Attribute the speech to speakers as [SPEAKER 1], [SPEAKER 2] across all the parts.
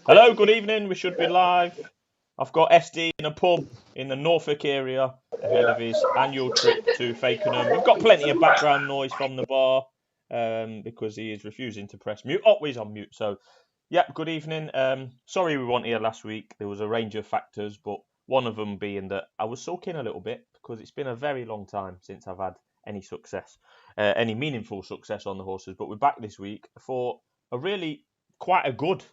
[SPEAKER 1] Hello, good evening. We should be live. I've got SD in a pub in the Norfolk area ahead of his annual trip to Fakenham. We've got plenty of background noise from the bar because he is refusing to press mute. Oh, he's on mute. So, yeah, good evening. Sorry we weren't here last week. There was a range of factors, but one of them being that I was sulking a little bit because it's been a very long time since I've had any success, any meaningful success on the horses. But we're back this week for a really quite a good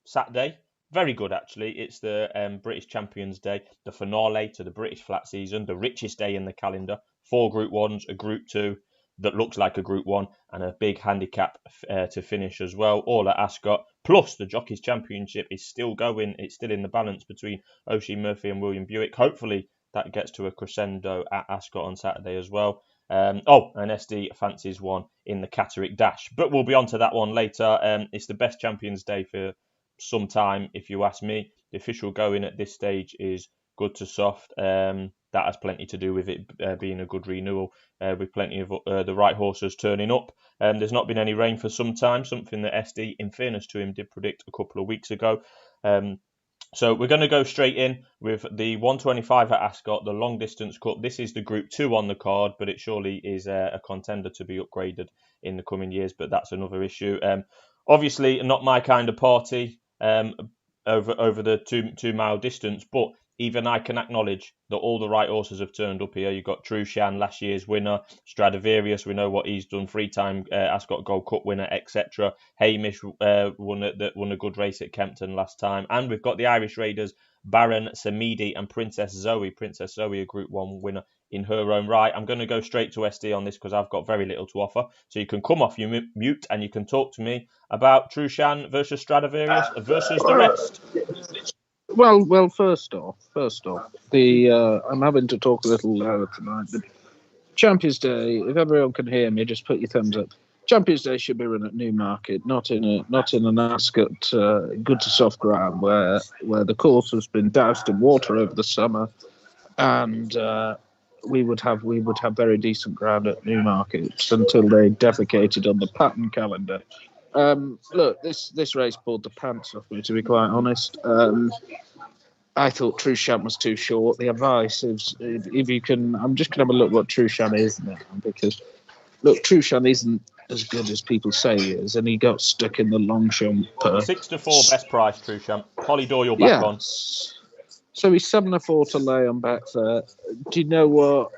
[SPEAKER 1] Saturday. Very good, actually. It's the British Champions Day, the finale to the British flat season, the richest day in the calendar. 4 Group 1s, a Group 2 that looks like a Group 1, and a big handicap to finish as well, all at Ascot. Plus, the Jockeys Championship is still going. It's still in the balance between Oisin Murphy and William Buick. Hopefully, that gets to a crescendo at Ascot on Saturday as well. And SD fancies one in the Catterick Dash. But we'll be on to that one later. It's the best Champions Day for some time, if you ask me. The official going at this stage is good to soft. That has plenty to do with it being a good renewal, with plenty of the right horses turning up. There's not been any rain for some time, something that SD, in fairness to him, did predict a couple of weeks ago. So we're going to go straight in with the 125 at Ascot, the long distance cup. This is the Group 2 on the card, but it surely is a contender to be upgraded in the coming years, but that's another issue. Obviously, not my kind of party over the 2 mile distance, but even I can acknowledge that all the right horses have turned up here. You've got Trushan, last year's winner, Stradivarius, we know what he's done, 3-time Ascot Gold Cup winner, etc. Hamish won a good race at Kempton last time, and we've got the Irish Raiders, Baron, Samidi and Princess Zoe. Princess Zoe, a Group 1 winner in her own right. I'm going to go straight to SD on this because I've got very little to offer. So you can come off your mute and you can talk to me about Trushan versus Stradivarius versus the rest.
[SPEAKER 2] Well. First off, I'm having to talk a little louder tonight. But Champions Day, if everyone can hear me, just put your thumbs up. Champions Day should be run at Newmarket, not in an Ascot good to soft ground where the course has been doused in water over the summer, and we would have very decent ground at Newmarket until they defecated on the pattern calendar. Look, this race pulled the pants off me, to be quite honest. I thought Trushan was too short. The advice is, if you can, I'm just going to have a look what Trushan is now, because, look, Trushan isn't as good as people say he is, and he got stuck in the long jump.
[SPEAKER 1] 6-4 best price, Trushan. Holly Doyle back on.
[SPEAKER 2] So he's 7-4 to lay on back there. Do you know what?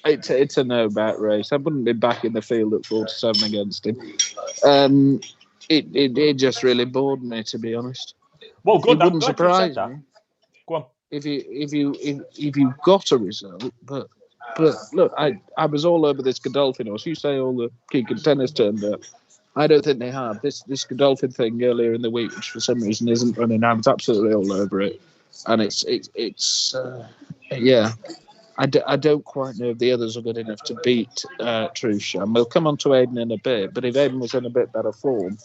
[SPEAKER 2] It's a no-bet race. I wouldn't be back in the field at 4-7 against him. It just really bored me, to be honest.
[SPEAKER 1] Well, good.
[SPEAKER 2] It wouldn't surprise me.
[SPEAKER 1] Go on.
[SPEAKER 2] If you got a result, but look, I was all over this Godolphin horse. You say all the key contenders turned up. I don't think they have. This Godolphin thing earlier in the week, which for some reason isn't running. I was absolutely all over it, and it's yeah. I don't quite know if the others are good enough to beat Trushan. We'll come on to Aiden in a bit, but if Aiden was in a bit better form,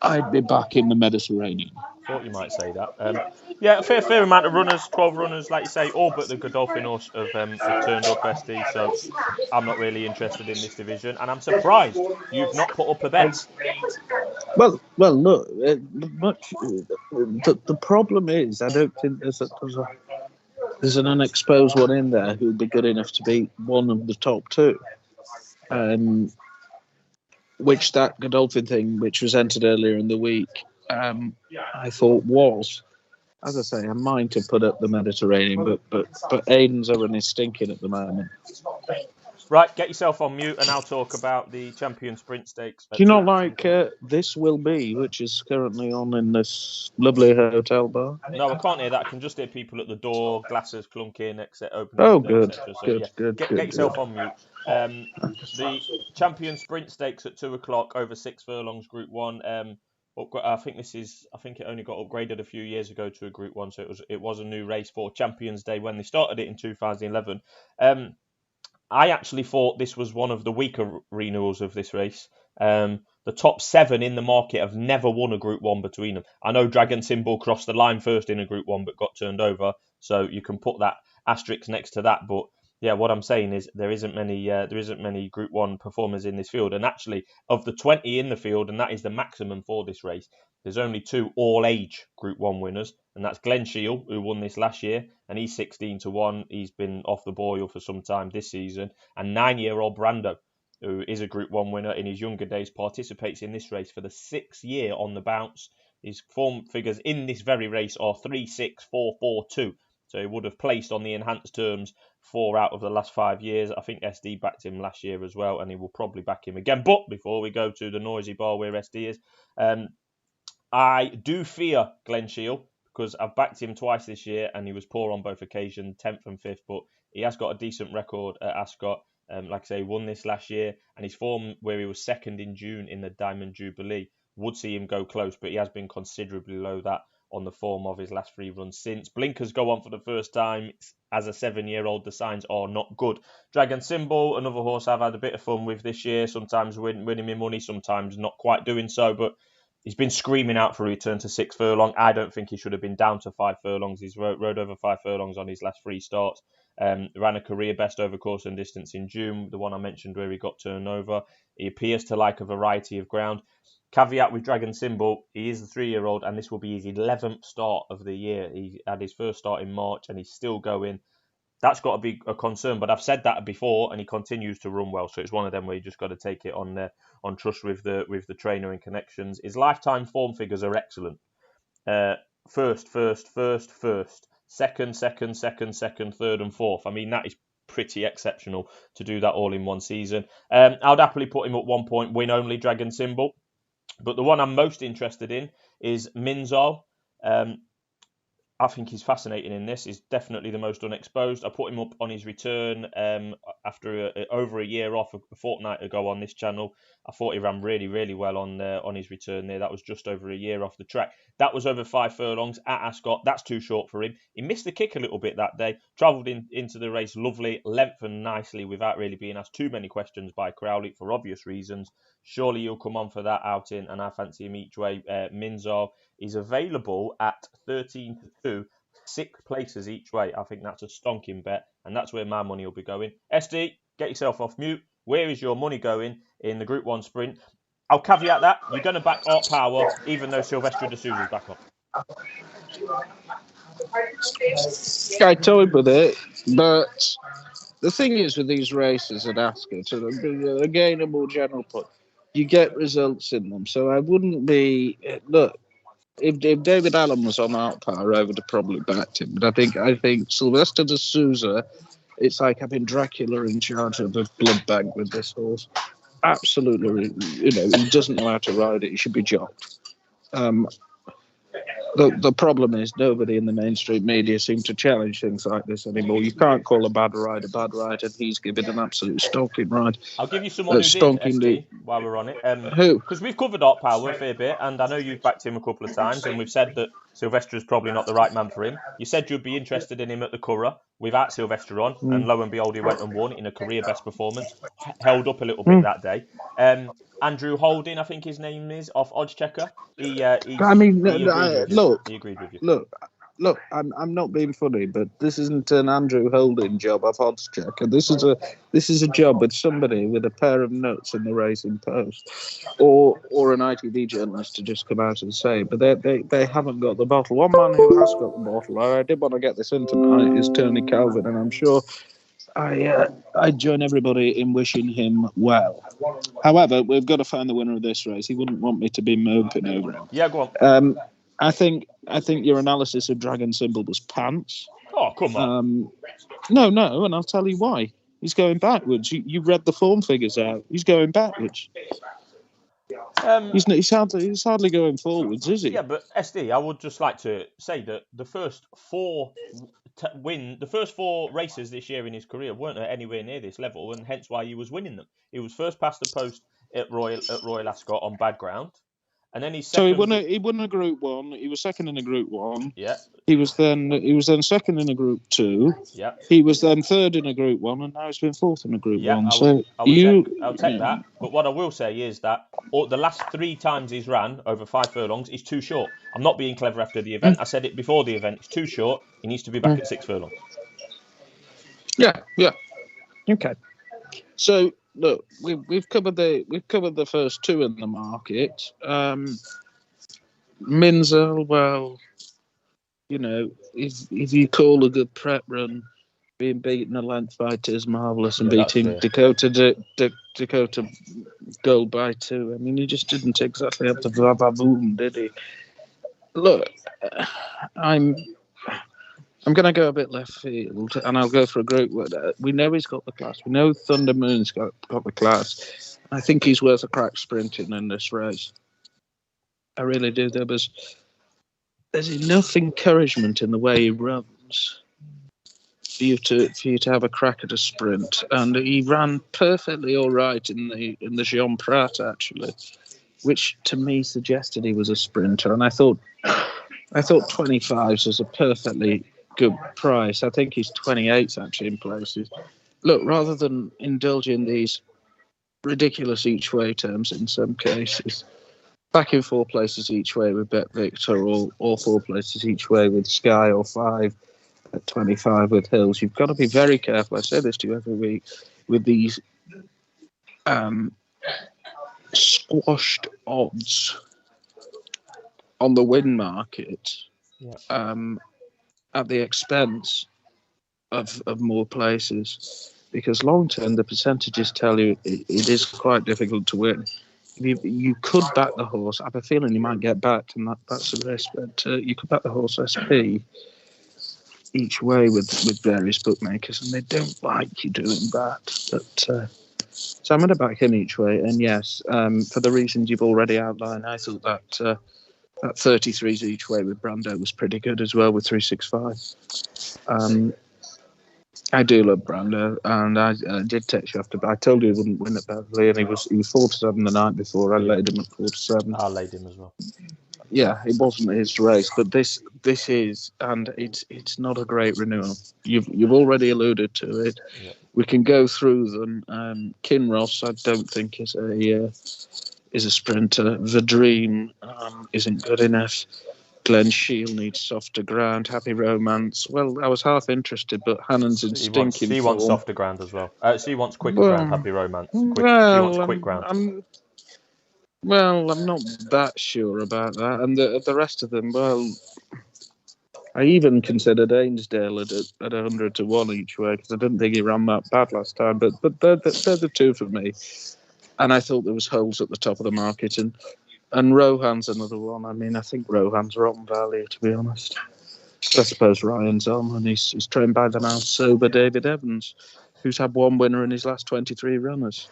[SPEAKER 2] I'd be back in the Mediterranean.
[SPEAKER 1] Thought you might say that. Yeah, a fair amount of runners, 12 runners, like you say, all but the Godolphin horse have turned up, SD, so I'm not really interested in this division, and I'm surprised you've not put up a bet.
[SPEAKER 2] Well, look, the problem is I don't think there's an unexposed one in there who'll be good enough to beat one of the top 2. Which that Godolphin thing, which was entered earlier in the week, I thought was, as I say, I mind to put up the Mediterranean, but Aiden's oven is stinking at the moment.
[SPEAKER 1] Right, get yourself on mute and I'll talk about the Champion Sprint Stakes.
[SPEAKER 2] Do you not like This Will Be, which is currently on in this lovely hotel bar?
[SPEAKER 1] No, I can't hear that. I can just hear people at the door, glasses clunking, exit opening.
[SPEAKER 2] Oh, good,
[SPEAKER 1] so,
[SPEAKER 2] good.
[SPEAKER 1] Get yourself on mute. The Champion Sprint Stakes at 2 o'clock over 6 furlongs, Group 1. I think it only got upgraded a few years ago to a Group 1, so it was a new race for Champions Day when they started it in 2011. I actually thought this was one of the weaker renewals of this race. The top 7 in the market have never won a Group 1 between them. I know Dragon Symbol crossed the line first in a Group 1 but got turned over, so you can put that asterisk next to that. But yeah, what I'm saying is there isn't many Group 1 performers in this field, and actually of the 20 in the field, and that is the maximum for this race, there's only 2 all-age Group 1 winners, and that's Glen Shiel, who won this last year, and he's 16-1. He's been off the boil for some time this season. And 9-year-old Brando, who is a Group 1 winner in his younger days, participates in this race for the 6th year on the bounce. His form figures in this very race are 3, 6, 4, 4, 2. So he would have placed on the enhanced terms 4 out of the last 5 years. I think SD backed him last year as well, and he will probably back him again. But before we go to the noisy bar where SD is, I do fear Glen Shiel, because I've backed him twice this year and he was poor on both occasions, 10th and 5th, but he has got a decent record at Ascot. Like I say, he won this last year, and his form where he was 2nd in June in the Diamond Jubilee would see him go close, but he has been considerably low that on the form of his last 3 runs since. Blinkers go on for the first time as a 7-year-old. The signs are not good. Dragon Symbol, another horse I've had a bit of fun with this year, sometimes winning me money, sometimes not quite doing so, but he's been screaming out for a return to 6 furlong. I don't think he should have been down to 5 furlongs. He's rode over 5 furlongs on his last 3 starts. Ran a career best over course and distance in June, the one I mentioned where he got turned over. He appears to like a variety of ground. Caveat with Dragon Symbol, he is a 3-year-old, and this will be his 11th start of the year. He had his first start in March, and he's still going. That's got to be a concern, but I've said that before, and he continues to run well. So it's one of them where you just got to take it on trust with the trainer and connections. His lifetime form figures are excellent. First, second, third, and fourth. I mean, that is pretty exceptional to do that all in one season. I'd happily put him at 1 point win only, Dragon Symbol. But the one I'm most interested in is Minzaal. I think he's fascinating in this. He's definitely the most unexposed. I put him up on his return after over a year off, a fortnight ago on this channel. I thought he ran really, really well on his return there. That was just over a year off the track. That was over 5 furlongs at Ascot. That's too short for him. He missed the kick a little bit that day. Travelled into the race lovely, lengthened nicely without really being asked too many questions by Crowley for obvious reasons. Surely he'll come on for that outing, and I fancy him each way. Minzaal is available at 13-2, 6 places each way. I think that's a stonking bet, and that's where my money will be going. SD, get yourself off mute. Where is your money going in the Group 1 sprint? I'll caveat that. You're going to back Art Power, even though Silvestre de Souza's back up.
[SPEAKER 2] I toyed with it, but the thing is with these races at Ascot, and again, a more general point, you get results in them. So I wouldn't be... Look, if David Allen was on Art Power, I would have probably backed him. But I think Silvestre de Souza, it's like having Dracula in charge of a blood bank with this horse. Absolutely, he doesn't know how to ride it. He should be jocked. The problem is nobody in the mainstream media seems to challenge things like this anymore. You can't call a bad ride, and he's given an absolute stonking ride.
[SPEAKER 1] I'll give you someone who did, SD, while we're on it.
[SPEAKER 2] Who?
[SPEAKER 1] Because we've covered Art Power a fair bit, and I know you've backed him a couple of times, and we've said that Silvestre is probably not the right man for him. You said you'd be interested in him at the Curragh without Silvestre on, and lo and behold, he went and won in a career best performance. Held up a little bit that day. Andrew Holding, I think his name is, off Oddschecker. He agreed with you.
[SPEAKER 2] Look, I'm not being funny, but this isn't an Andrew Holding job off Oddschecker. This is a job with somebody with a pair of nuts in the Racing Post, or an ITV journalist to just come out and say. But they haven't got the bottle. One man who has got the bottle, I did want to get this in tonight, is Tony Calvin, and I'm sure I join everybody in wishing him well. However, we've got to find the winner of this race. He wouldn't want me to be moping over him.
[SPEAKER 1] Yeah, go on.
[SPEAKER 2] I think your analysis of Dragon Symbol was pants.
[SPEAKER 1] Oh, come on.
[SPEAKER 2] No, and I'll tell you why. He's going backwards. You read the form figures out. He's going backwards. He's hardly going forwards, is he?
[SPEAKER 1] Yeah, but SD, I would just like to say that the first 4 races this year in his career weren't at anywhere near this level, and hence why he was winning them. He was first past the post at Royal Ascot on bad ground, and then he's second.
[SPEAKER 2] So he won a Group 1. He was second in a Group 1.
[SPEAKER 1] Yeah.
[SPEAKER 2] He was then second in a Group 2.
[SPEAKER 1] Yeah.
[SPEAKER 2] He was then third in a Group 1, and now he's been fourth in a Group 1.
[SPEAKER 1] I'll take that. But what I will say is that the last 3 times he's ran over 5 furlongs, he's too short. I'm not being clever after the event. I said it before the event. It's too short. He needs to be back at 6 furlongs.
[SPEAKER 2] Yeah. Okay. So look, we've covered the first 2 in the market. Minzaal, well, you know, if you call a good prep run, being beaten a length by two is marvellous, and beating Dakota Gold by 2. I mean, he just didn't exactly have the va-va-voom, did he? Look, I'm going to go a bit left field, and I'll go for a group where we know he's got the class. We know Thunder Moon's got the class. I think he's worth a crack sprinting in this race. I really do. There's enough encouragement in the way he runs for you to have a crack at a sprint, and he ran perfectly all right in the Jean Prat actually, which to me suggested he was a sprinter, and I thought 25s was a perfectly good price. I think he's 28s actually in places. Look, rather than indulge in these ridiculous each way terms in some cases, back in 4 places each way with Bet Victor, or 4 places each way with Sky, or 5 at 25 with Hills. You've got to be very careful. I say this to you every week with these squashed odds on the win market.
[SPEAKER 1] Yeah.
[SPEAKER 2] At the expense of more places, because long term the percentages tell you it is quite difficult to win. You could back the horse. I have a feeling you might get backed, and that's a risk. But you could back the horse SP each way with various bookmakers, and they don't like you doing that. But so I'm going to back him each way. And yes, for the reasons you've already outlined, I thought that 33s each way with Brando was pretty good as well with 365. I do love Brando, and I did text you after, but I told you he wouldn't win at Beverley, and he was 4-7 the night before. I laid him at 4-7.
[SPEAKER 1] I laid him as well.
[SPEAKER 2] Yeah, it wasn't his race, but this is, and it's not a great renewal. You've already alluded to it.
[SPEAKER 1] Yeah.
[SPEAKER 2] We can go through them. Kinross, I don't think is a sprinter. The Dream isn't good enough. Glen Shield needs softer ground. Happy Romance. Well, I was half interested, but Hannon's in stinking form.
[SPEAKER 1] She wants softer ground as well. She wants quicker ground. Happy Romance. She wants quick ground.
[SPEAKER 2] I'm not that sure about that. And the rest of them, well, I even considered Ainsdale at 100 to 1 each way because I didn't think he ran that bad last time. But they're the two for me. And I thought there was holes at the top of the market, and Rohan's another one. I mean, I think Rohan's rotten value, to be honest. I suppose Ryan's on, and he's trained by the now sober David Evans, who's had 1 winner in his last 23 runners.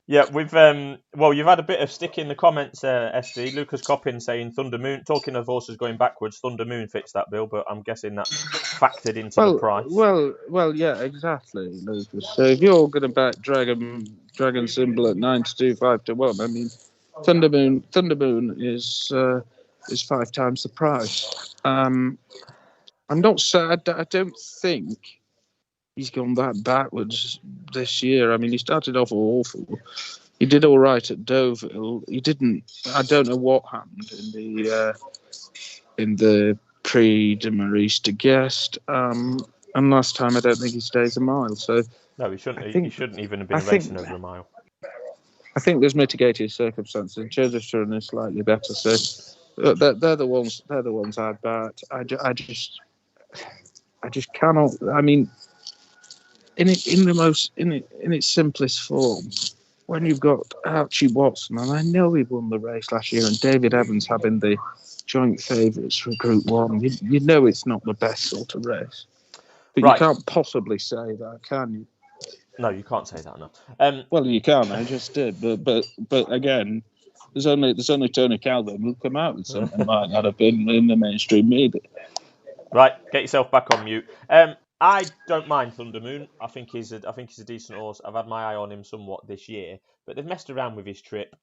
[SPEAKER 1] Yeah, we've you've had a bit of stick in the comments, SD. Lucas Coppin saying Thunder Moon. Talking of horses going backwards, Thunder Moon fits that bill, but I'm guessing that's factored into the price.
[SPEAKER 2] Well, yeah, exactly, Lucas. So if you're going to back Dragon Symbol at 9 to 2, 5 to 1, I mean, Thunder Moon is 5 times the price. I'm not sad. I don't think he's gone that backwards this year. I mean, he started off awful. He did all right at Deauville. He didn't. I don't know what happened in the Prix de Maurice de Guest. And last time, I don't think he stays a mile. So
[SPEAKER 1] no, he shouldn't even have been racing over a mile.
[SPEAKER 2] I think there's mitigated circumstances. Children is slightly better. So they're the ones I'd bat. I just cannot. I mean, in its simplest form, when you've got Archie Watson, and I know he won the race last year, and David Evans having the joint favourites for Group 1, you know it's not the best sort of race. But right. You can't possibly say that, can you?
[SPEAKER 1] No, you can't say that, no.
[SPEAKER 2] Well, you can. I just did, but again, there's only Tony Calvin who'll come out with something like that have been in the mainstream media.
[SPEAKER 1] Right, get yourself back on mute. I don't mind Thunder Moon. I think he's a decent horse. I've had my eye on him somewhat this year, but they've messed around with his trip.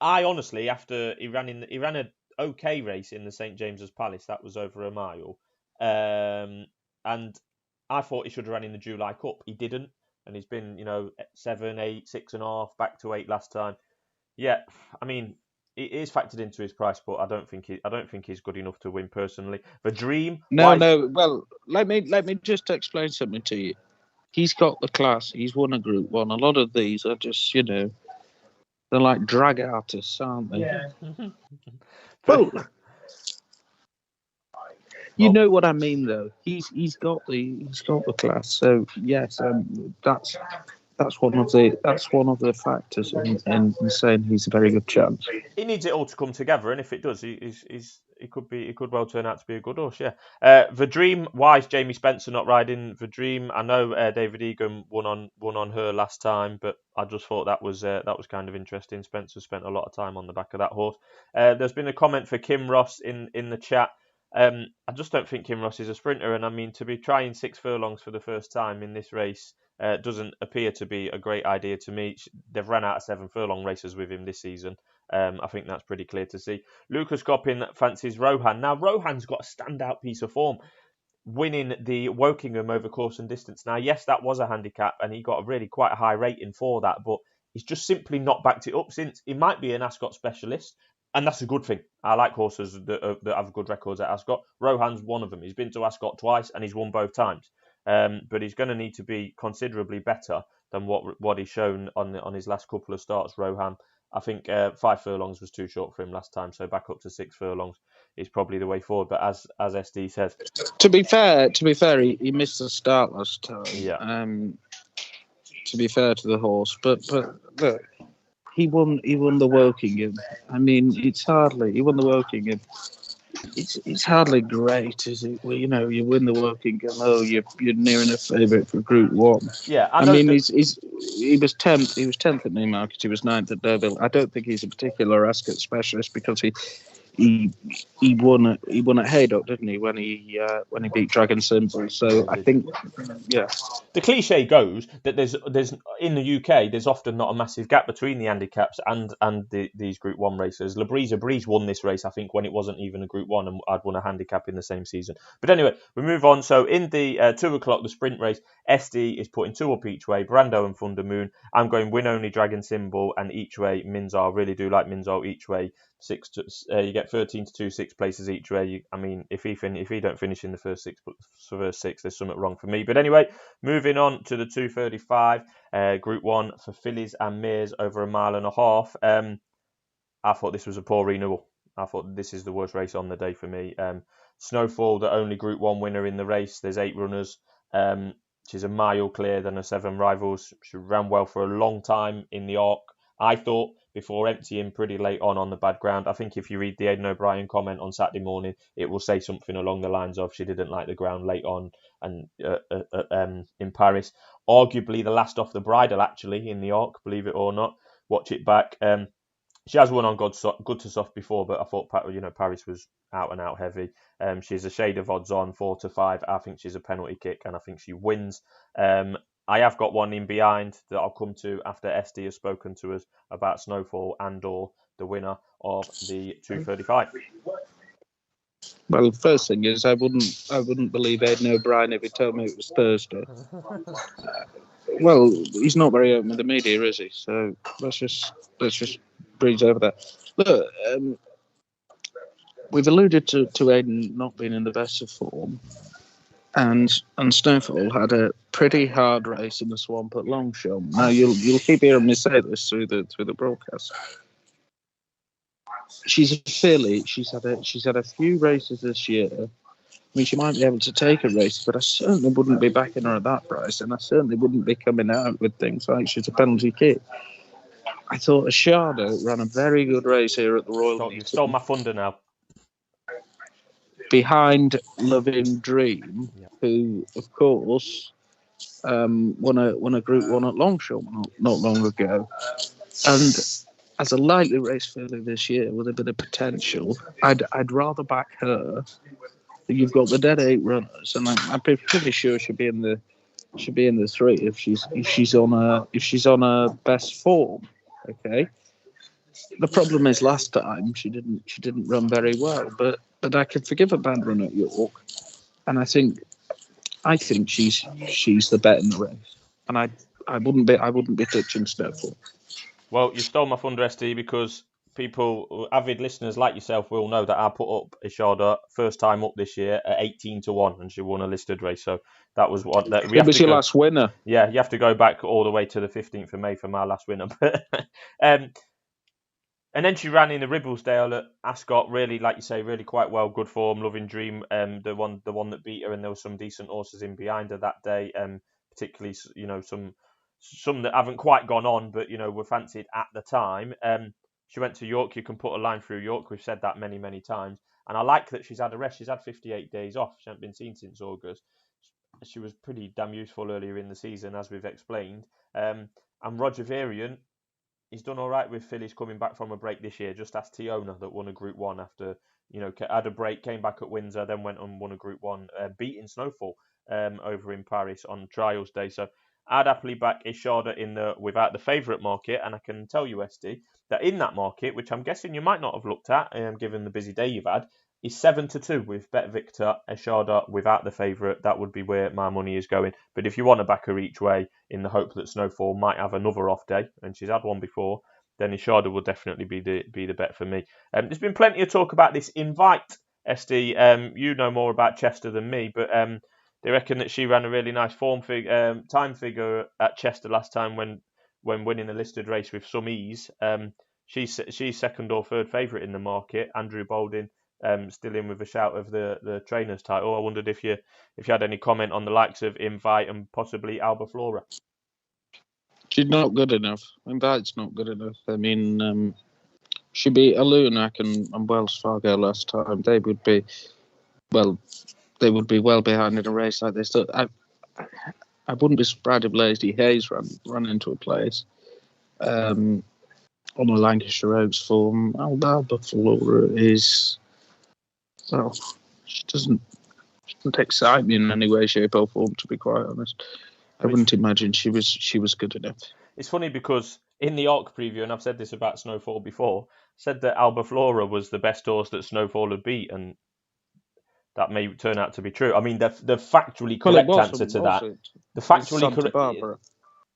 [SPEAKER 1] I honestly, after he ran an okay race in the St James's Palace, that was over a mile, and I thought he should have ran in the July Cup. He didn't. And he's been, 7, 8, 6.5, back to 8 last time. Yeah, I mean, it is factored into his price, but I don't think he's good enough to win personally. The Dream.
[SPEAKER 2] No. Well, let me just explain something to you. He's got the class. He's won a Group 1. A lot of these are just, they're like drag artists, aren't they?
[SPEAKER 1] Yeah.
[SPEAKER 2] Well, You know what I mean, though. He's got the class. So yes, that's one of the factors in saying he's a very good chance.
[SPEAKER 1] He needs it all to come together, and if it does, he could well turn out to be a good horse. Yeah. The Dream. Why is Jamie Spencer not riding the Dream? I know David Egan won on her last time, but I just thought that was kind of interesting. Spencer spent a lot of time on the back of that horse. There's been a comment for Kim Ross in the chat. I just don't think Kim Ross is a sprinter, and I mean, to be trying 6 furlongs for the first time in this race doesn't appear to be a great idea to me. They've ran out of 7 furlong races with him this season. I think that's pretty clear to see. Lucas Coppin fancies Rohan. Now, Rohan's got a standout piece of form, winning the Wokingham over course and distance. Now, yes, that was a handicap, and he got a really quite a high rating for that, but he's just simply not backed it up since. He might be an Ascot specialist, and that's a good thing. I like horses that have good records at Ascot. Rohan's one of them. He's been to Ascot twice, and he's won both times. But he's going to need to be considerably better than what he's shown on his last couple of starts, Rohan. I think 5 furlongs was too short for him last time, so back up to 6 furlongs is probably the way forward. But as SD says,
[SPEAKER 2] to be fair, he missed the start last time.
[SPEAKER 1] Yeah.
[SPEAKER 2] To be fair to the horse, but look, he won the Wokingham. I mean, he won the Wokingham. It's hardly great, is it? Well, you win the Wokingham. Oh, you're nearing a favourite for Group 1.
[SPEAKER 1] Yeah,
[SPEAKER 2] I mean, he was 10th. He was 10th at Newmarket. He was 9th at Deauville. I don't think he's a particular Ascot specialist because he won at Haydock, didn't he? When he beat Dragon Symbol. So I think, yeah.
[SPEAKER 1] The cliche goes that there's in the UK there's often not a massive gap between the handicaps and these Group 1 races. Breeze won this race, I think, when it wasn't even a Group 1, and I'd won a handicap in the same season. But anyway, we move on. So in the 2 o'clock, the sprint race, SD is putting 2 up each way, Brando and Thunder Moon. I'm going win only Dragon Symbol and each way Minzaal. Really do like Minzaal each way. You get 13 to 2, 6 places each way. I mean, if he don't finish in the first six, there's something wrong for me. But anyway, moving on to the 2:35 Group 1 for fillies and mares over 1.5 miles. I thought this was a poor renewal. I thought this is the worst race on the day for me. Snowfall, the only Group 1 winner in the race. There's 8 runners. She's a mile clear than her 7 rivals. She ran well for a long time in the Arc, I thought, before emptying pretty late on the bad ground. I think if you read the Aidan O'Brien comment on Saturday morning, it will say something along the lines of she didn't like the ground late on and in Paris. Arguably the last off the bridle, actually, in the Arc, believe it or not. Watch it back. She has won on good to soft before, but I thought Paris was out and out heavy. She's a shade of odds on 4 to 5. I think she's a penalty kick, and I think she wins. I have got one in behind that I'll come to after SD has spoken to us about Snowfall and/or the winner of the 2:35.
[SPEAKER 2] Well, the first thing is I wouldn't believe Aidan O'Brien if he told me it was Thursday. Well, he's not very open with the media, is he? So let's just breeze over that. Look, we've alluded to Aidan not being in the best of form, and Snowfall had a pretty hard race in the swamp at Longchamp. Now you'll keep hearing me say this through the broadcast. She's a filly. She's had a few races this year. I mean, she might be able to take a race, but I certainly wouldn't be backing her at that price, and I certainly wouldn't be coming out with things like she's a penalty kick. I thought Eshaada ran a very good race here at the Royal.
[SPEAKER 1] You stole my thunder now.
[SPEAKER 2] Behind Loving Dream, who, of course, won a Group 1 at Longchamp not long ago, and as a lightly raced filly this year with a bit of potential, I'd rather back her. You've got the dead 8 runners, and I'm pretty sure she'll be in the 3 if she's on her best form. Okay. The problem is last time she didn't run very well, but I can forgive a bad run at York, and I think she's the bet in the race, and I wouldn't be touching Snowfall.
[SPEAKER 1] Well, you stole my thunder, SD, because people, avid listeners like yourself, will know that I put up Eshaada first time up this year at 18 to 1, and she won a listed race. So that was what that
[SPEAKER 2] it was your last winner.
[SPEAKER 1] Yeah, you have to go back all the way to the 15th of May for my last winner. But And then she ran in the Ribblesdale at Ascot, really, like you say, really quite well, good form, Loving Dream, the one that beat her, and there were some decent horses in behind her that day, particularly, some that haven't quite gone on, but, were fancied at the time. She went to York. You can put a line through York. We've said that many, many times. And I like that she's had a rest. She's had 58 days off. She hasn't been seen since August. She was pretty damn useful earlier in the season, as we've explained. And Roger Varian, he's done all right with fillies coming back from a break this year. Just ask Tiona that won a Group 1 after, had a break, came back at Windsor, then went and won a Group 1, beating Snowfall over in Paris on Trials Day. So I'd happily back Eshaada without the favourite market. And I can tell you, SD, that in that market, which I'm guessing you might not have looked at, given the busy day you've had, is 7-2 with Bet Victor, Eshaada without the favourite. That would be where my money is going. But if you want to back her each way in the hope that Snowfall might have another off day, and she's had one before, then Eshaada will definitely be the bet for me. There's been plenty of talk about this invite, SD. You know more about Chester than me, but they reckon that she ran a really nice time figure at Chester last time when winning a listed race with some ease. She's second or third favourite in the market. Andrew Balding still in with a shout of the trainer's title. I wondered if you had any comment on the likes of Invite and possibly Albaflora.
[SPEAKER 2] She's not good enough. Invite's not good enough. I mean, she beat Alunac and Wells Fargo last time. They would be well behind in a race like this. So I wouldn't be surprised if Lazy Hayes ran into a place on a Lancashire Oaks form. Albaflora is, well, she doesn't excite me in any way, shape or form, to be quite honest. I wouldn't imagine she was good enough.
[SPEAKER 1] It's funny because in the ARC preview, and I've said this about Snowfall before, said that Albaflora was the best horse that Snowfall had beat, and that may turn out to be true. I mean, the factually correct answer to that, the factually correct.
[SPEAKER 2] Barbara.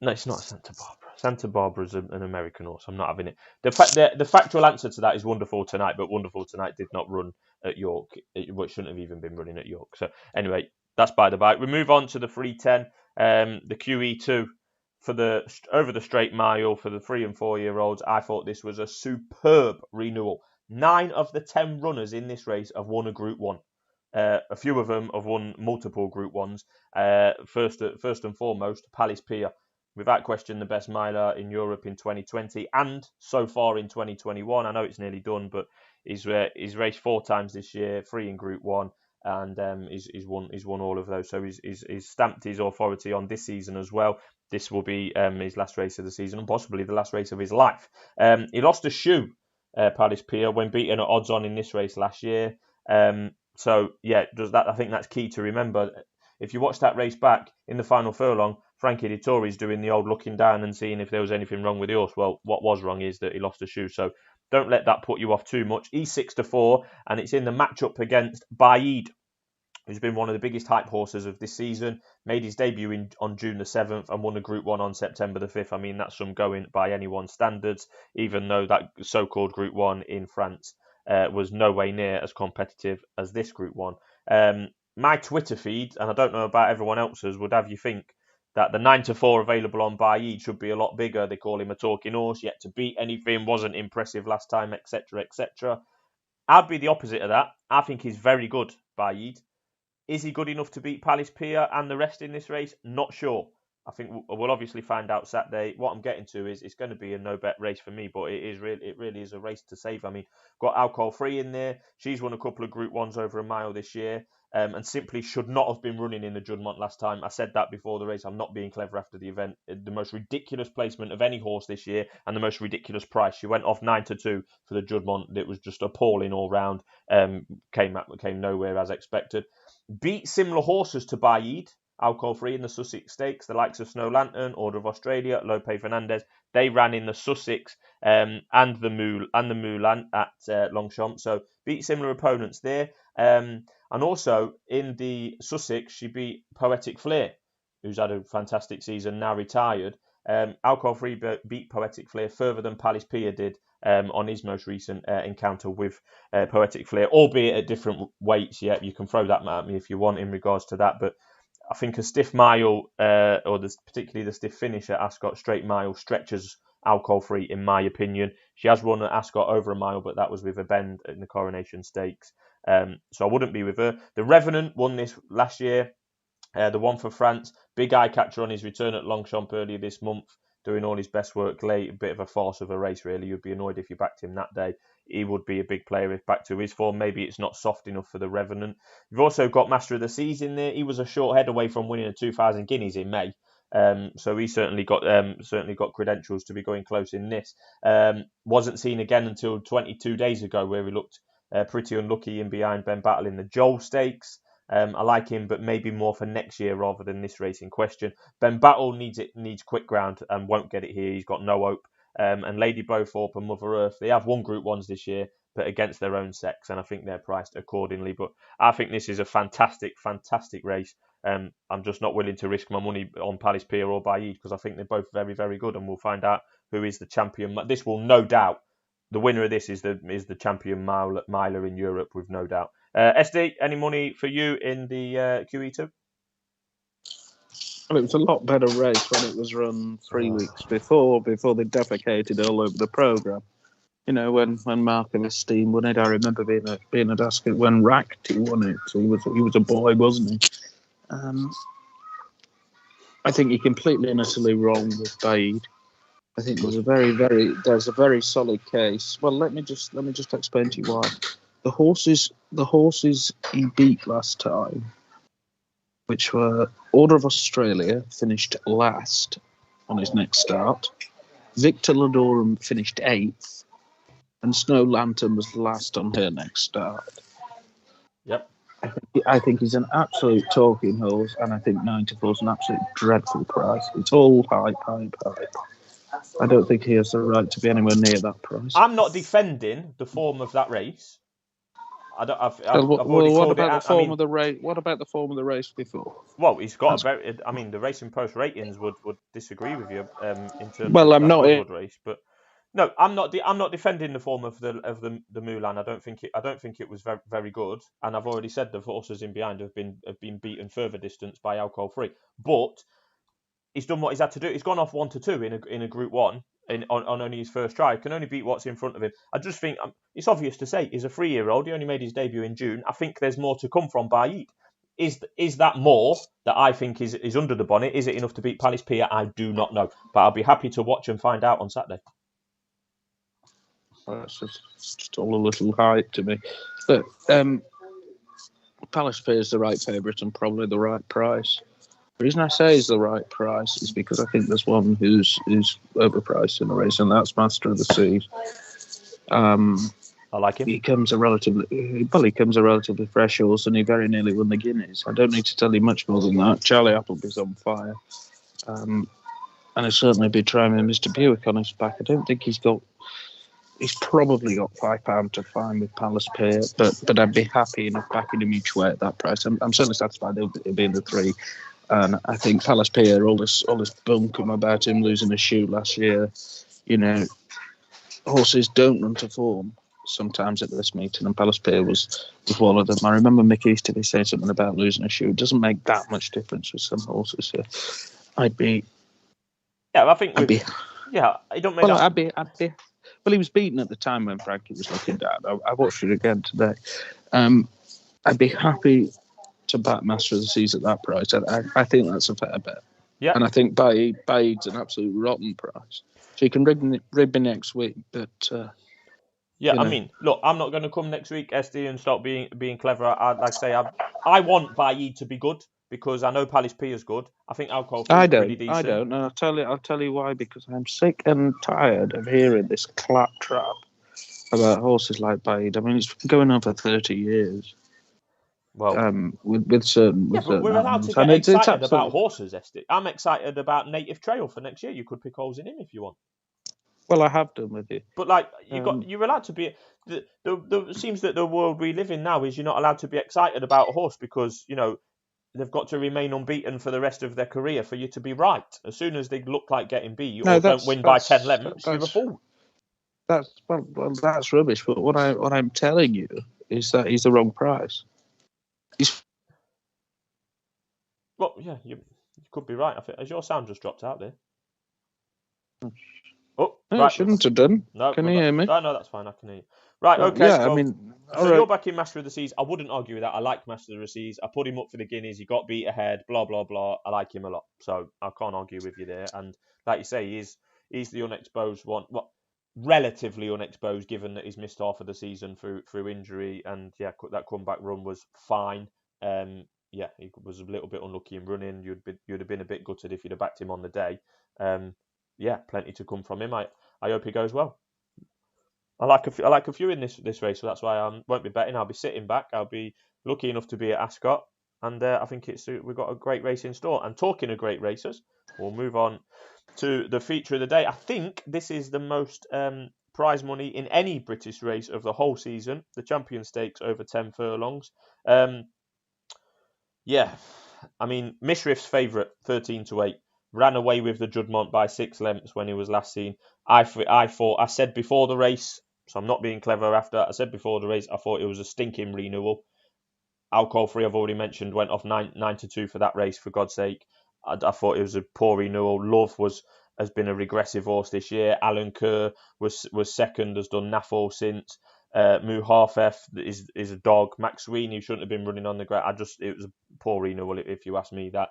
[SPEAKER 1] No, it's not Santa Barbara. Santa Barbara is an American horse. I'm not having it. The factual answer to that is Wonderful Tonight, but Wonderful Tonight did not run at York, which shouldn't have even been running at York. So anyway, that's by the by. We move on to the 310, the QE2 for over the straight mile for the 3 and 4 year olds. I thought this was a superb renewal. 9 of the 10 runners in this race have won a Group 1. A few of them have won multiple Group 1s. First and foremost, Palace Pier. Without question, the best miler in Europe in 2020 and so far in 2021. I know it's nearly done, but he's raced 4 times this year, 3 in Group 1, and he's won all of those. So he's stamped his authority on this season as well. This will be his last race of the season and possibly the last race of his life. He lost a shoe, Palace Pier, when beaten at odds on in this race last year. So yeah, I think that's key to remember. If you watch that race back in the final furlong, Frankie Dettori's doing the old looking down and seeing if there was anything wrong with the horse. Well, what was wrong is that he lost a shoe. So don't let that put you off too much. He's 6-4, and it's in the matchup against Baid, who's been one of the biggest hype horses of this season. Made his debut on June the 7th and won a Group 1 on September the 5th. I mean, that's some going by anyone's standards, even though that so-called Group 1 in France was no way near as competitive as this Group 1. My Twitter feed, and I don't know about everyone else's, would have you think that the 9-4 available on Baid should be a lot bigger. They call him a talking horse, yet to beat anything, wasn't impressive last time, etc., etc. I'd be the opposite of that. I think he's very good, Baid. Is he good enough to beat Palace Pier and the rest in this race? Not sure. I think we'll obviously find out Saturday. What I'm getting to is it's going to be a no-bet race for me, but it really is a race to save. I mean, got Alcohol Free in there. She's won a couple of Group 1s over a mile this year, and simply should not have been running in the Juddmonte last time. I said that before the race. I'm not being clever after the event. The most ridiculous placement of any horse this year and the most ridiculous price. She went off 9-2 for the Juddmonte. It was just appalling all round. Came nowhere as expected. Beat similar horses to Baid, Alcohol Free in the Sussex Stakes, the likes of Snow Lantern, Order of Australia, Lope Fernandez. They ran in the Sussex and the Moulin at Longchamp. So beat similar opponents there. And also in the Sussex, she beat Poetic Flair, who's had a fantastic season, now retired. Alcohol Free beat Poetic Flair further than Palace Pier did on his most recent encounter with Poetic Flair, albeit at different weights. Yeah, you can throw that at me if you want in regards to that, but I think a stiff mile, particularly the stiff finish at Ascot Straight Mile, stretches alcohol-free, in my opinion. She has run at Ascot over a mile, but that was with a bend in the Coronation Stakes. So I wouldn't be with her. The Revenant won this last year. The one for France, big eye catcher on his return at Longchamp earlier this month, doing all his best work late. A bit of a farce of a race, really. You'd be annoyed if you backed him that day. He would be a big player if back to his form. Maybe it's not soft enough for the Revenant. You've also got Master of the Seas in there. He was a short head away from winning a 2,000 guineas in May. So he certainly got credentials to be going close in this. Wasn't seen again until 22 days ago, where he looked pretty unlucky in behind Ben Battle in the Joel Stakes. I like him, but maybe more for next year rather than this race in question. Ben Battle needs quick ground and won't get it here. He's got no hope. And Lady Beaufort and Mother Earth, they have won Group 1s this year, but against their own sex, and I think they're priced accordingly. But I think this is a fantastic race. I'm just not willing to risk my money on Palace Pier or Baid because I think they're both very, very good, and we'll find out who is the champion. This will no doubt, the winner of this is the champion miler in Europe, with no doubt. SD, any money for you in the QE2?
[SPEAKER 2] Well, it was a lot better race when it was run 3 weeks before they defecated all over the programme. You know, when Mark of Esteem won it, I remember being at Ascot when Racty won it. So he was a boy, wasn't he? I think you're completely and utterly wrong with Baid. I think there's a very solid case. Well, let me just explain to you why. The horses he beat last time, which were Order of Australia, finished last on his next start. Victor Ladorum finished 8th, and Snow Lantern was last on her next start.
[SPEAKER 1] Yep.
[SPEAKER 2] I think he's an absolute talking horse, and I think 94 is an absolute dreadful price. It's all hype. I don't think he has the right to be anywhere near that price.
[SPEAKER 1] I'm not defending the form of that race. I've already
[SPEAKER 2] what
[SPEAKER 1] called
[SPEAKER 2] about
[SPEAKER 1] it.
[SPEAKER 2] the form of the race? What about the form of the race before?
[SPEAKER 1] Well, he's got the Racing Post ratings would disagree with you in terms
[SPEAKER 2] of
[SPEAKER 1] that Goodwood race, but no, I'm not defending the form of the Mulan. I don't think it was very, very good, and I've already said the horses in behind have been beaten further distance by alcohol free, but he's done what he's had to do. He's gone off 1 to 2 in a Group 1 on only his first try. He can only beat what's in front of him. I just think it's obvious to say he's a 3-year-old. He only made his debut in June. I think there's more to come from Baid. Is that more that I think is under the bonnet? Is it enough to beat Palace Pier? I do not know, but I'll be happy to watch and find out on Saturday.
[SPEAKER 2] Well, it's just all a little hype to me. But Palace Pier is the right favourite and probably the right price. The reason I say is the right price is because I think there's one who's overpriced in the race, and that's Master of the Seas.
[SPEAKER 1] I like him.
[SPEAKER 2] He comes a relatively fresh horse, and he very nearly won the Guineas. I don't need to tell you much more than that. Charlie Appleby's on fire, and he'll certainly be trying with Mr. Buick on his back. I don't think he's probably got £5 to find with Palace Pier, but I'd be happy enough backing him each way at that price. I'm certainly satisfied he'll be in the 3. And I think Palace Pier, all this bunkum about him losing a shoe last year, you know, horses don't run to form sometimes at this meeting, and Palace Pier was one of them. I remember Mick Easterby saying something about losing a shoe. It doesn't make that much difference with some horses. So I don't make that. Well, he was beaten at the time when Frankie was looking down. I watched it again today. I'd be happy to back Master of the Seas at that price. I think that's a fair bet.
[SPEAKER 1] Yeah.
[SPEAKER 2] And I think Baid's an absolute rotten price. So you can rib me next week, but
[SPEAKER 1] yeah, I mean, look, I'm not going to come next week, SD, and stop being clever. I want Baid to be good because I know Palace P is good. I think alcohol is pretty decent.
[SPEAKER 2] I don't, and I'll tell you why. Because I'm sick and tired of hearing this claptrap about horses like Baid. I mean, it's been going on for 30 years. Well, with certain,
[SPEAKER 1] we're allowed to get excited about horses, SD. I'm excited about Native Trail for next year. You could pick holes in him if you want.
[SPEAKER 2] Well, I have done with you.
[SPEAKER 1] But you're allowed to be. It seems that the world we live in now is you're not allowed to be excited about a horse because they've got to remain unbeaten for the rest of their career for you to be right. As soon as they look like getting beat or don't win by 10 lengths, you're a fool.
[SPEAKER 2] That's rubbish. But what I'm telling you is that he's the wrong price. Well,
[SPEAKER 1] yeah, you could be right. Has your sound just dropped out there? Oh,
[SPEAKER 2] No,
[SPEAKER 1] right.
[SPEAKER 2] it shouldn't have done.
[SPEAKER 1] No,
[SPEAKER 2] Can you hear me?
[SPEAKER 1] No, that's fine. I can hear you. Right,
[SPEAKER 2] Well,
[SPEAKER 1] okay.
[SPEAKER 2] yeah,
[SPEAKER 1] so,
[SPEAKER 2] I mean,
[SPEAKER 1] so
[SPEAKER 2] all
[SPEAKER 1] you're
[SPEAKER 2] right.
[SPEAKER 1] back in Master of the Seas. I wouldn't argue with that. I like Master of the Seas. I put him up for the Guineas. He got beat ahead. Blah blah blah. I like him a lot. So I can't argue with you there. And like you say, he's the unexposed one. Well, relatively unexposed, given that he's missed half of the season through injury. And yeah, that comeback run was fine. Yeah, he was a little bit unlucky in running. You'd have been a bit gutted if you'd have backed him on the day. Yeah, plenty to come from him. I hope he goes well. I like a few in this race, so that's why I won't be betting. I'll be sitting back. I'll be lucky enough to be at Ascot, and I think we've got a great race in store. And talking of great races, we'll move on to the feature of the day. I think this is the most prize money in any British race of the whole season. The Champion Stakes over 10 furlongs. Yeah, I mean Mishriff's favourite, 13-8. Ran away with the Judmont by 6 lengths when he was last seen. I said before the race, so I'm not being clever after. I said before the race, I thought it was a stinking renewal. Alcohol free, I've already mentioned, went off 9-2 for that race. For God's sake, I thought it was a poor renewal. Love has been a regressive horse this year. Alan Kerr was second, has done naff since. Muhafef is a dog. Max Sweeney shouldn't have been running on the ground. It was a poor renewal if you ask me that.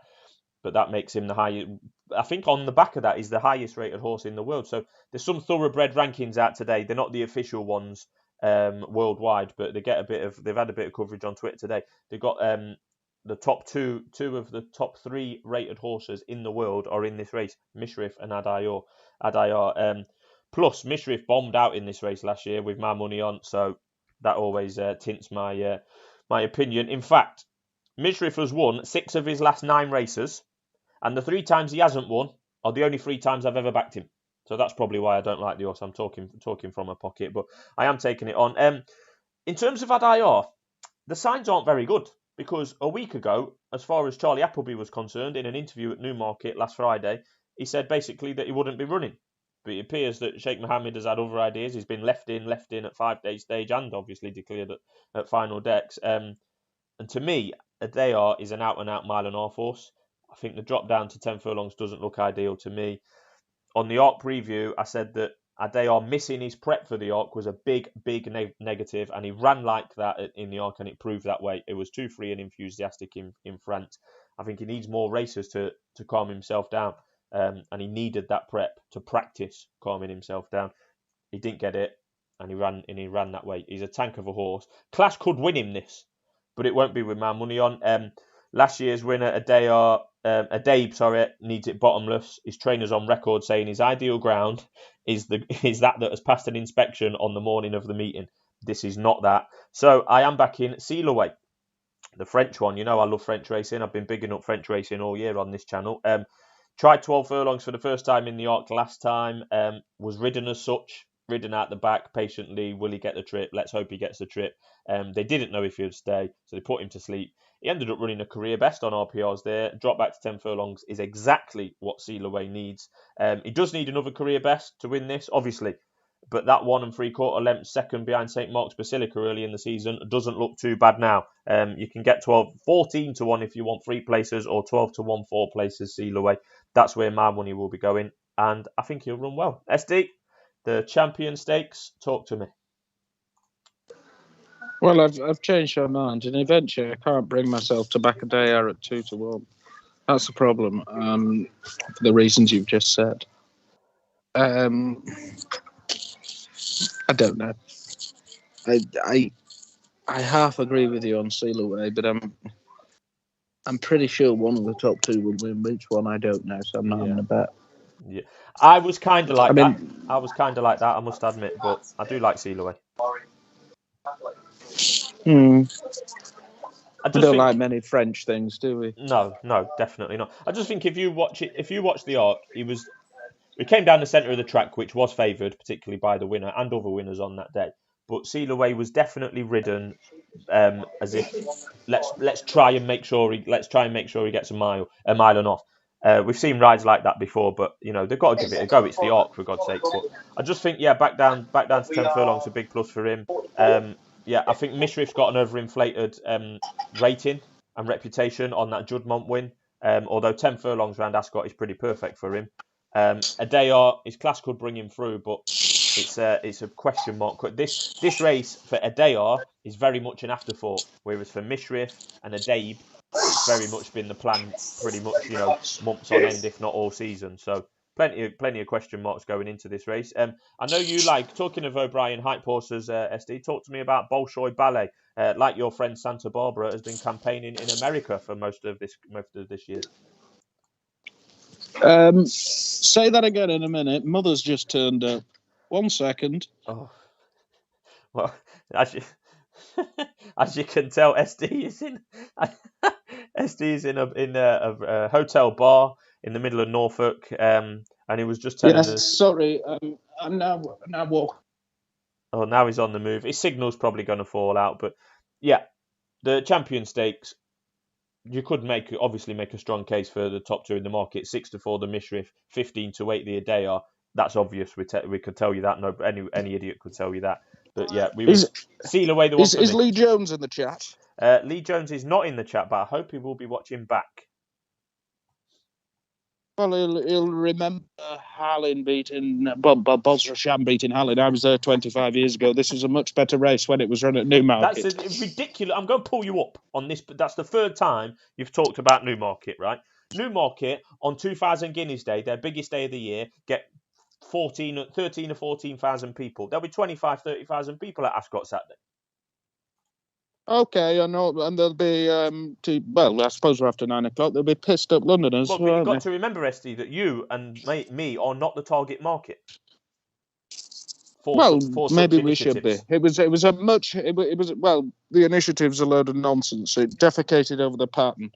[SPEAKER 1] But that makes him the highest. I think on the back of that is the highest rated horse in the world. So there's some thoroughbred rankings out today. They're not the official ones worldwide, but they've had a bit of coverage on Twitter today. They've got the top two of the top 3 rated horses in the world are in this race: Mishriff and Adayar. Plus, Mishriff bombed out in this race last year with my money on, so that always tints my opinion. In fact, Mishriff has won 6 of his last 9 races, and the 3 times he hasn't won are the only 3 times I've ever backed him. So that's probably why I don't like the horse. I'm talking from a pocket, but I am taking it on. In terms of Adayar, the signs aren't very good, because a week ago, as far as Charlie Appleby was concerned, in an interview at Newmarket last Friday, he said basically that he wouldn't be running. But it appears that Sheikh Mohammed has had other ideas. He's been left in at 5-day stage and obviously declared at final decks. And to me, Adayar is an out-and-out mile-and-a-half horse. I think the drop down to 10 furlongs doesn't look ideal to me. On the ARC preview, I said that Adayar missing his prep for the ARC was a big negative, and he ran like that in the ARC, and it proved that way. It was too free and enthusiastic in France. I think he needs more races to calm himself down, and he needed that prep to practice calming himself down. He didn't get it, and he ran that way. He's a tank of a horse. Class could win him this, but it won't be with my money on. Last year's winner, Adabe, needs it bottomless. His trainer's on record saying his ideal ground is that has passed an inspection on the morning of the meeting. This is not that. So I am back in Sealiway, the French one. You know I love French racing. I've been bigging up French racing all year on this channel. Tried 12 furlongs for the first time in the ARC last time. Was ridden as such. Ridden out the back patiently. Will he get the trip? Let's hope he gets the trip. They didn't know if he would stay, so they put him to sleep. He ended up running a career best on RPRs there. Drop back to 10 furlongs is exactly what Sealiway needs. He does need another career best to win this, obviously. But that 1 3/4 length second behind St. Mark's Basilica early in the season doesn't look too bad now. You can get 14-1 if you want 3 places, or 12-1 4 places Sealiway. That's where my money will be going, and I think he'll run well. SD, the Champion Stakes, talk to me.
[SPEAKER 2] Well, I've changed my mind, and eventually I can't bring myself to back Adayar at 2-1. That's the problem, for the reasons you've just said. I don't know. I half agree with you on Sealiway, but I'm pretty sure one of the top 2 will win. Which one, I don't know, so I'm not having a bet.
[SPEAKER 1] Yeah, I was kind of like that. I must admit, but I do like Sealiway.
[SPEAKER 2] We don't like many French things, do we?
[SPEAKER 1] No, definitely not. I just think if you watch the ARC, we came down the centre of the track, which was favoured, particularly by the winner and other winners on that day. But Sealiway was definitely ridden as if let's try and make sure he gets a mile and a half. We've seen rides like that before, but they've got to give it a go. It's the ARC, for God's sake. But I just think back down to 10 furlongs, a big plus for him. I think Mishriff's got an overinflated rating and reputation on that Judmont win. Although 10 furlongs round Ascot is pretty perfect for him. Adayar, his class could bring him through, but it's a question mark. This race for Adayar is very much an afterthought, whereas for Mishrif and Adaib, it's very much been the plan, pretty much, months on end, if not all season. So plenty of question marks going into this race. I know you like talking of O'Brien hype horses. SD, talk to me about Bolshoi Ballet. Like your friend Santa Barbara has been campaigning in America for most of this year.
[SPEAKER 2] Say that again in a minute. Mother's just turned up. 1 second.
[SPEAKER 1] Oh, well, as you can tell, SD is in a hotel bar in the middle of Norfolk, and he was just telling us.
[SPEAKER 2] Sorry, I'm now walking.
[SPEAKER 1] Oh, now he's on the move. His signal's probably going to fall out, but yeah, the Champion Stakes. You could obviously make a strong case for the top two in the market. 6-4 the Mishrif, 15-8 the Adayar. That's obvious. We could tell you that. No, any idiot could tell you that. But yeah, we would seal away the one.
[SPEAKER 2] Is Lee Jones in the chat?
[SPEAKER 1] Lee Jones is not in the chat, but I hope he will be watching back.
[SPEAKER 2] Well, he'll remember Hallin beating Bosrasham beating Hallin. I was there 25 years ago. This was a much better race when it was run at Newmarket.
[SPEAKER 1] That's ridiculous. I'm going to pull you up on this, but that's the third time you've talked about Newmarket, right? Newmarket on 2,000 Guineas Day, their biggest day of the year, get 13 or 14,000 people. There'll be 25, 30,000 people at Ascot Saturday.
[SPEAKER 2] Okay, I know, and they'll be, I suppose we're after 9 o'clock, they'll be pissed up Londoners.
[SPEAKER 1] Well, but you've got to remember, SD, that you and me are not the target market.
[SPEAKER 2] Maybe we should be. It was the initiative's a load of nonsense. It defecated over the pattern.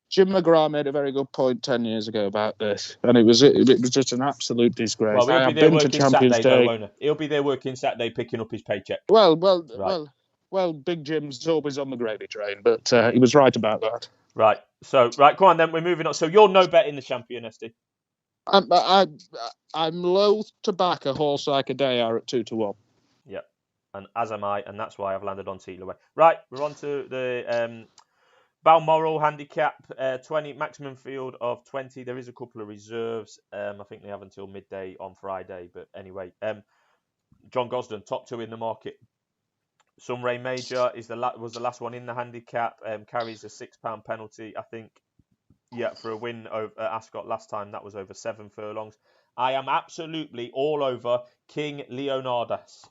[SPEAKER 2] Jim McGrath made a very good point 10 years ago about this, and it was just an absolute disgrace.
[SPEAKER 1] Well, he'll be there working Saturday, though, won't he? He'll be there working Saturday, picking up his paycheck.
[SPEAKER 2] Well, Big Jim's always on the gravy train, but he was right about that.
[SPEAKER 1] Right. So, come on then, we're moving on. So you're no bet in the Champion, SD?
[SPEAKER 2] I'm loath to back a horse like Adayar at 2-1.
[SPEAKER 1] Yep. And as am I, and that's why I've landed on Sealiway. Right, we're on to the Balmoral handicap, 20, maximum field of 20. There is a couple of reserves. I think they have until midday on Friday. But anyway, John Gosden, top two in the market. Sunray Major was the last one in the handicap. Carries a £6 penalty, I think. Yeah, for a win over Ascot last time. That was over 7 furlongs. I am absolutely all over King Leonidas.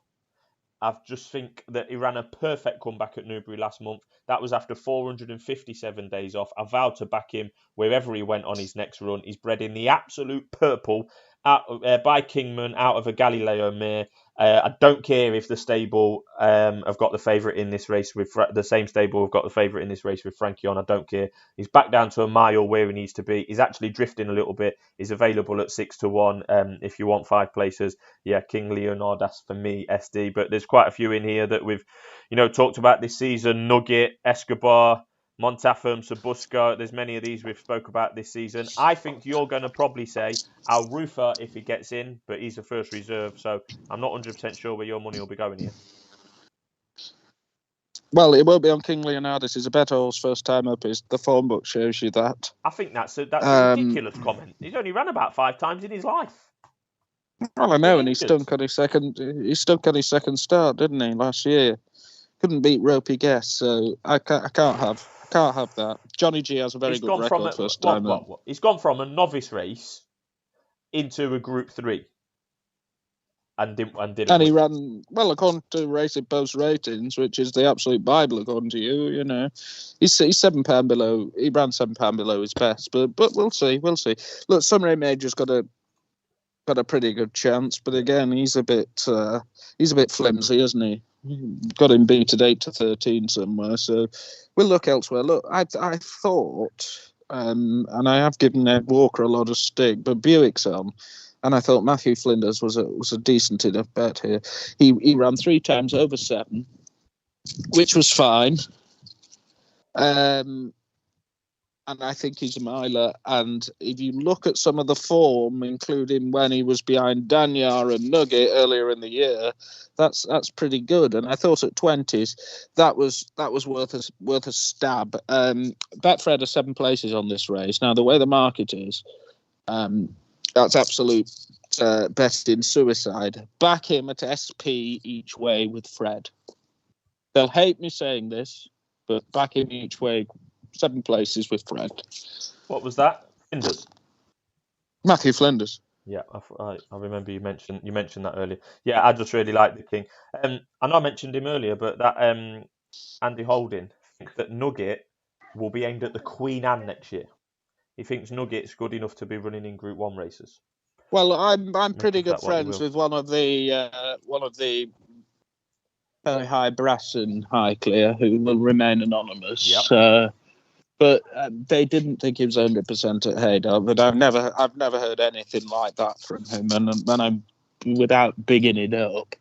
[SPEAKER 1] I just think that he ran a perfect comeback at Newbury last month. That was after 457 days off. I vowed to back him wherever he went on his next run. He's bred in the absolute purple by Kingman out of a Galileo mare. I don't care if the stable have got the favourite in this race with the same stable have got the favourite in this race with Frankie on. I don't care. He's back down to a mile where he needs to be. He's actually drifting a little bit. He's available at 6-1 if you want 5 places. Yeah, King Leonidas for me, SD. But there's quite a few in here that we've talked about this season. Nugget, Escobar, Montafam, Sabusco. There's many of these we've spoke about this season. I think you're going to probably say Al Rufa if he gets in, but he's a first reserve, so I'm not 100% sure where your money will be going here.
[SPEAKER 2] Well, it won't be on King Leonidas. He's a better horse first time up. The form book shows you that.
[SPEAKER 1] I think that's a ridiculous comment. He's only ran about 5 times in his life.
[SPEAKER 2] Well, I know, and he stunk on his second start, didn't he, last year? Couldn't beat Ropey Guess, so I can't have that. Johnny G has a very good record first time.
[SPEAKER 1] He's gone from a novice race into a Group 3. And he
[SPEAKER 2] ran well according to Racing Post ratings, which is the absolute Bible according to you. He's £7 below. He ran £7 below his best, but we'll see. Look, Sunray Major's got a pretty good chance, but again, he's a bit flimsy, isn't he? Got him beat at 8-13 somewhere, so we'll look elsewhere. Look, I thought, and I have given Ed Walker a lot of stick, but Buick's on. And I thought Matthew Flinders was a decent enough bet here. He ran 3 times over 7, which was fine. And I think he's a miler. And if you look at some of the form, including when he was behind Danyar and Nugget earlier in the year, that's pretty good. And I thought at 20s that was worth a stab. Betfred are 7 places on this race. Now the way the market is. That's absolute betting suicide. Back him at SP each way with Fred. They'll hate me saying this, but back him each way, 7 places with Fred.
[SPEAKER 1] What was that? Flinders.
[SPEAKER 2] Matthew Flinders.
[SPEAKER 1] Yeah, I remember you mentioned that earlier. Yeah, I just really like the King. I know I mentioned him earlier, but that Andy Holding thinks that Nugget will be aimed at the Queen Anne next year. He thinks Nugget's good enough to be running in Group 1 races.
[SPEAKER 2] Well, I'm pretty good friends with one of the very high brass in Highclere who will remain anonymous.
[SPEAKER 1] Yep.
[SPEAKER 2] But they didn't think he was 100% at Haydock. But I've never heard anything like that from him. And I'm without bigging it up,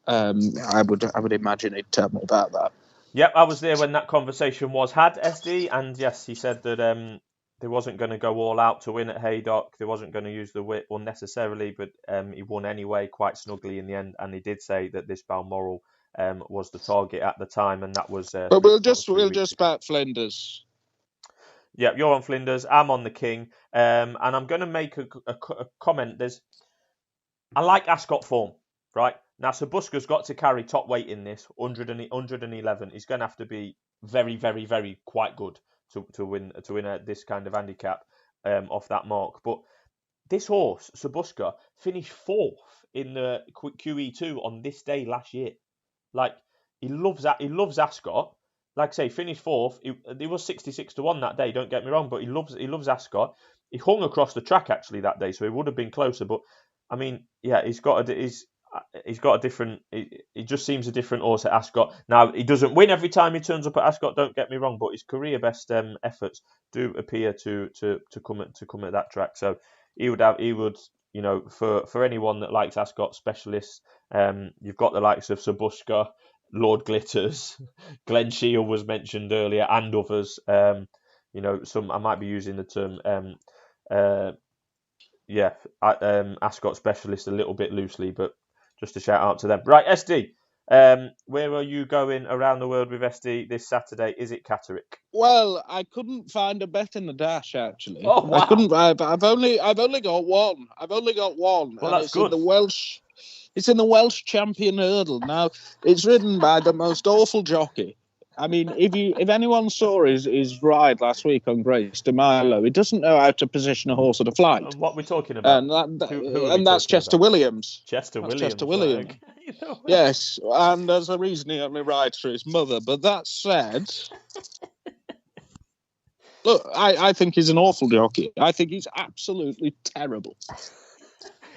[SPEAKER 2] I would imagine he'd tell me about that.
[SPEAKER 1] Yep, I was there when that conversation was had, SD, and yes, he said that they wasn't going to go all out to win at Haydock. They wasn't going to use the whip unnecessarily, but he won anyway, quite snugly in the end. And he did say that this Balmoral was the target at the time, and that was.
[SPEAKER 2] But we'll just back Flinders.
[SPEAKER 1] Yeah, you're on Flinders. I'm on the King, and I'm going to make a comment. I like Ascot form, right? Now, Sabuska's got to carry top weight in this, 111. He's going to have to be very, very, very quite good to win this kind of handicap off that mark. But this horse, Sabuska, finished 4th in the QE2 on this day last year. Like, he loves Ascot. Like I say, finished 4th. He was 66-1 that day. Don't get me wrong, but he loves Ascot. He hung across the track actually that day, so he would have been closer. But I mean, yeah, he's got a different. He just seems a different horse at Ascot. Now he doesn't win every time he turns up at Ascot. Don't get me wrong, but his career best efforts do appear to come at that track. So he would, you know, for anyone that likes Ascot specialists, you've got the likes of Sabuska, Lord Glitters, Glen Shield was mentioned earlier, and others. You know, some I might be using the term Ascot specialist a little bit loosely, but just a shout out to them. Right, SD, where are you going around the world with SD this Saturday? Is it Catterick?
[SPEAKER 2] Well, I couldn't find a bet in the dash actually.
[SPEAKER 1] Oh, wow.
[SPEAKER 2] I couldn't. I've only got one.
[SPEAKER 1] Well, that's good.
[SPEAKER 2] It's in the Welsh Champion Hurdle. Now, it's ridden by the most awful jockey. I mean, if anyone saw his ride last week on Grace de Milo, he doesn't know how to position a horse at a flight.
[SPEAKER 1] What we're talking about?
[SPEAKER 2] And that's Chester Williams.
[SPEAKER 1] Chester Williams. Like,
[SPEAKER 2] yes, and there's a reason he only rides for his mother. But that said, look, I think he's an awful jockey. I think he's absolutely terrible.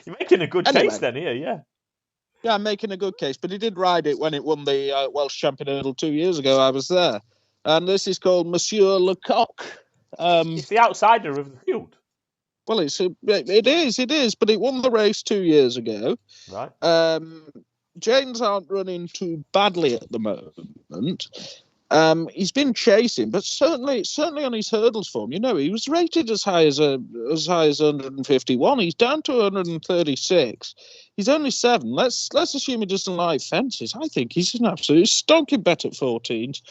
[SPEAKER 1] You're making a good case then here, yeah.
[SPEAKER 2] Yeah, I'm making a good case, but he did ride it when it won the Welsh Champion Hurdle 2 years ago. I was there. And this is called Monseuir Le Coq.
[SPEAKER 1] It's the outsider of the field.
[SPEAKER 2] Well, it is, but it won the race 2 years ago.
[SPEAKER 1] Right.
[SPEAKER 2] Janes aren't running too badly at the moment. He's been chasing, but certainly on his hurdles form, you know, he was rated as high as 151. He's down to 136. He's only 7. Let's assume he doesn't like fences. I think he's an absolute stonking bet at 14s.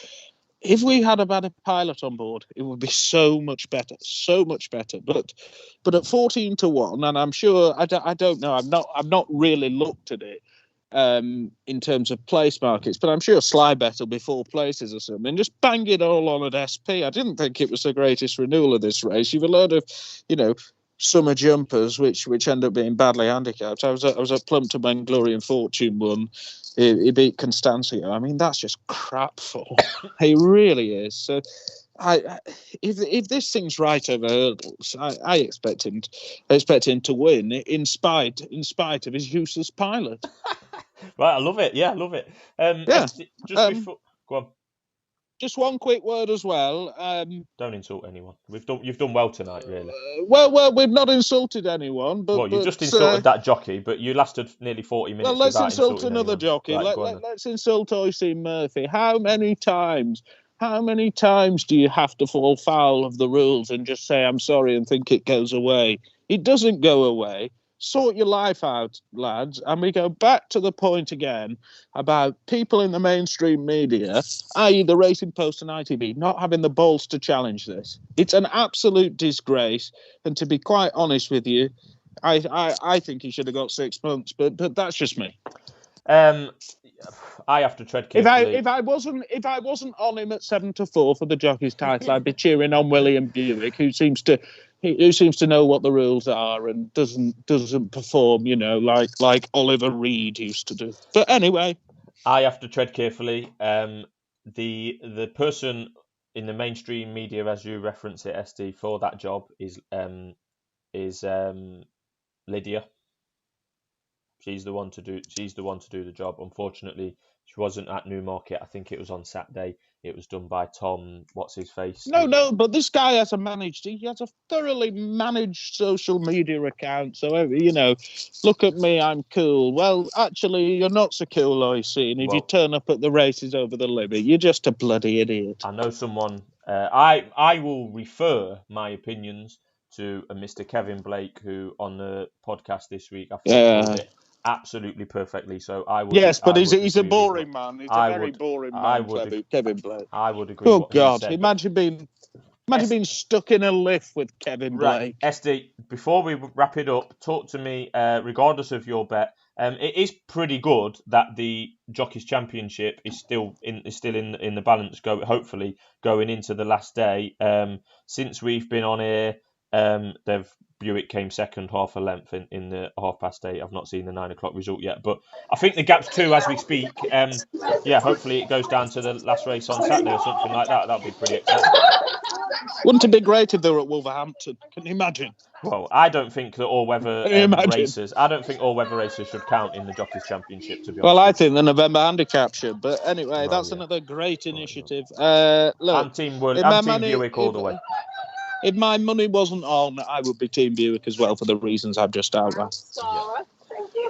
[SPEAKER 2] If we had a better pilot on board, it would be so much better. But at 14-1, and I'm sure I don't know. I've not really looked at it. In terms of place markets, but I'm sure Slybet will be 4 places or something. Just bang it all on at SP. I didn't think it was the greatest renewal of this race. You've a load of, you know, summer jumpers which end up being badly handicapped. I was at Plumpton when Glory and Fortune won. He beat Constancio. I mean, that's just crap form. He really is. So, if this thing's right over hurdles, I expect him to win in spite of his useless pilot.
[SPEAKER 1] Right, I love it. Yeah, I love it. Before, go on.
[SPEAKER 2] Just one quick word as well.
[SPEAKER 1] Don't insult anyone. You've done well tonight, really.
[SPEAKER 2] Well, we've not insulted anyone. But
[SPEAKER 1] you just insulted that jockey, but you lasted nearly 40 minutes.
[SPEAKER 2] Well, let's insult
[SPEAKER 1] another
[SPEAKER 2] jockey.
[SPEAKER 1] Right,
[SPEAKER 2] let's insult Oisin Murphy. How many times do you have to fall foul of the rules and just say I'm sorry and think it goes away? It doesn't go away. Sort your life out, lads. And we go back to the point again about people in the mainstream media, i.e. the Racing Post and ITV, not having the balls to challenge this. It's an absolute disgrace. And to be quite honest with you, I think he should have got 6 months, but that's just me.
[SPEAKER 1] I have to tread carefully.
[SPEAKER 2] If I wasn't on him at 7-4 for the jockey's title, I'd be cheering on William Buick, who seems to know what the rules are and doesn't perform, like Oliver Reed used to do. But anyway,
[SPEAKER 1] I have to tread carefully. The person in the mainstream media, as you reference it, SD, for that job is Lydia. She's the one to do the job. Unfortunately, she wasn't at Newmarket. I think it was on Saturday. It was done by Tom. What's his face?
[SPEAKER 2] No. But this guy has a thoroughly managed social media account. So look at me, I'm cool. Well, actually, you're not so cool, I see. And if you turn up at the races over the limit, you're just a bloody idiot.
[SPEAKER 1] I know someone. I will refer my opinions to Mr. Kevin Blake, who on the podcast this week I thought called it absolutely perfectly. So I would.
[SPEAKER 2] Yes, but he's a boring man. He's a very boring man, Kevin Blake.
[SPEAKER 1] I would agree.
[SPEAKER 2] Oh God! Imagine being stuck in a lift with Kevin Blake.
[SPEAKER 1] Right, SD. Before we wrap it up, talk to me. Regardless of your bet, it is pretty good that the Jockeys Championship is still in the balance. Hopefully going into the last day. Since we've been on here, Buick came second, half a length in the 8:30. I've not seen the 9 o'clock result yet, but I think the gap's 2 as we speak. Hopefully it goes down to the last race on Saturday or something like that. That'd be pretty exciting.
[SPEAKER 2] Wouldn't it be great if they were at Wolverhampton? Can you imagine?
[SPEAKER 1] Well, I don't think that all-weather races. I don't think all-weather races should count in the Jockeys Championship. To be honest.
[SPEAKER 2] Well, I think the November handicap should. But anyway, that's another great initiative. Look,
[SPEAKER 1] I'm Team Buick all the way.
[SPEAKER 2] If my money wasn't on, I would be Team Buick as well for the reasons I've just outlined.
[SPEAKER 1] Yeah.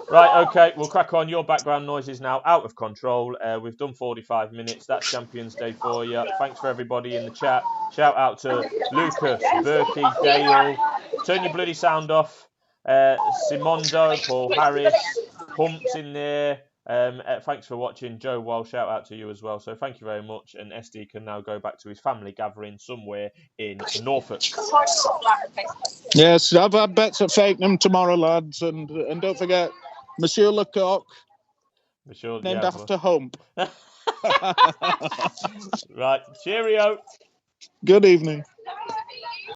[SPEAKER 1] Right, okay, we'll crack on. Your background noise is now out of control. We've done 45 minutes. That's Champions Day for you. Thanks for everybody in the chat. Shout out to Lucas, Berkey, Dale. Turn your bloody sound off. Simondo, Paul Harris, Humps in there. Thanks for watching. Joe Wall, shout out to you as well. So thank you very much. And SD can now go back to his family gathering somewhere in Norfolk.
[SPEAKER 2] Yes, I've had bets at Fakenham tomorrow, lads. And don't forget, Monseuir Le Coq, named after Hump.
[SPEAKER 1] Right, cheerio.
[SPEAKER 2] Good evening.